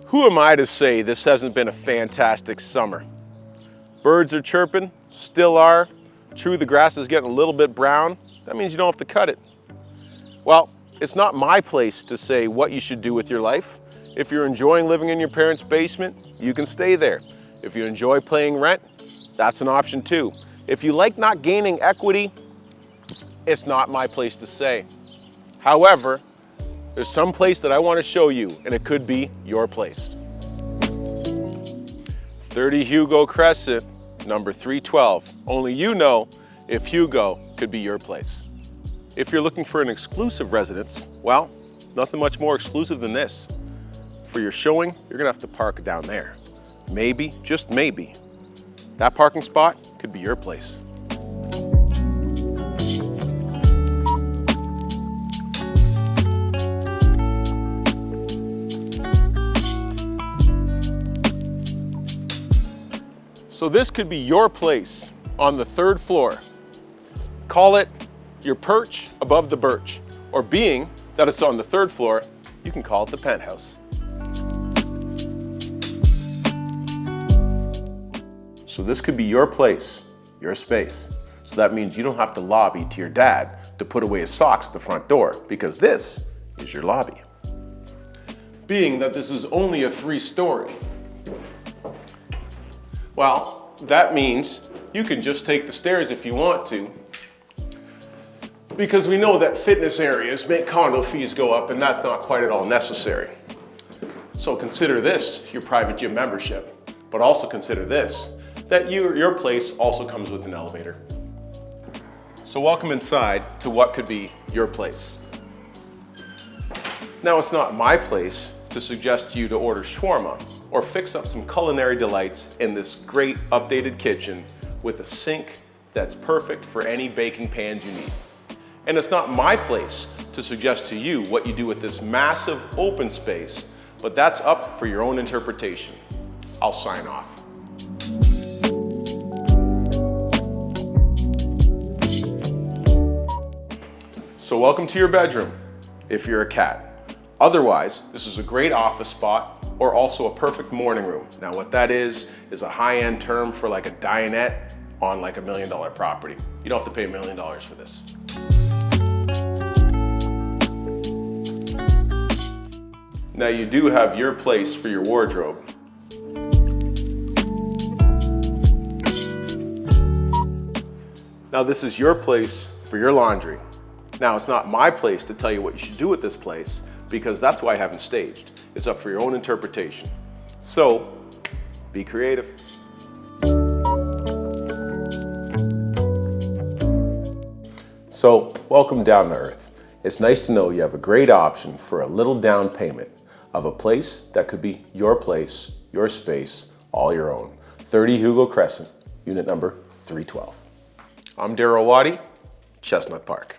Who am I to say this hasn't been a fantastic summer? Birds are chirping, still are. True, the grass is getting a little bit brown. That means you don't have to cut it. Well, it's not my place to say what you should do with your life. If you're enjoying living in your parents' basement, you can stay there. If you enjoy paying rent, that's an option too. If you like not gaining equity, it's not my place to say. However, there's some place that I want to show you, and it could be your place. 30 Hugo Crescent, number 312. Only you know if Hugo could be your place. If you're looking for an exclusive residence, well, nothing much more exclusive than this. For your showing, you're gonna have to park down there. Maybe, just maybe, that parking spot could be your place. So this could be your place on the 3rd floor. Call it your perch above the birch, or being that it's on the 3rd floor, you can call it the penthouse. So this could be your place, your space. So that means you don't have to lobby to your dad to put away his socks at the front door, because this is your lobby. Being that this is only a 3-story, well, that means you can just take the stairs if you want to, because we know that fitness areas make condo fees go up, and that's not quite at all necessary. So consider this your private gym membership, but also consider this, that your place also comes with an elevator. So welcome inside to what could be your place. Now, it's not my place to suggest to you to order shawarma or fix up some culinary delights in this great updated kitchen with a sink that's perfect for any baking pans you need. And it's not my place to suggest to you what you do with this massive open space, but that's up for your own interpretation. I'll sign off. So welcome to your bedroom, if you're a cat. Otherwise, this is a great office spot, or also a perfect morning room. Now what that is a high-end term for like a dinette on like $1 million property. You don't have to pay $1 million for this. Now you do have your place for your wardrobe. Now this is your place for your laundry. Now it's not my place to tell you what you should do with this place, because that's why I haven't staged. It's up for your own interpretation. So, be creative. So, welcome down to earth. It's nice to know you have a great option for a little down payment of a place that could be your place, your space, all your own. 30 Hugo Crescent, unit number 312. I'm Watty, Chestnut Park.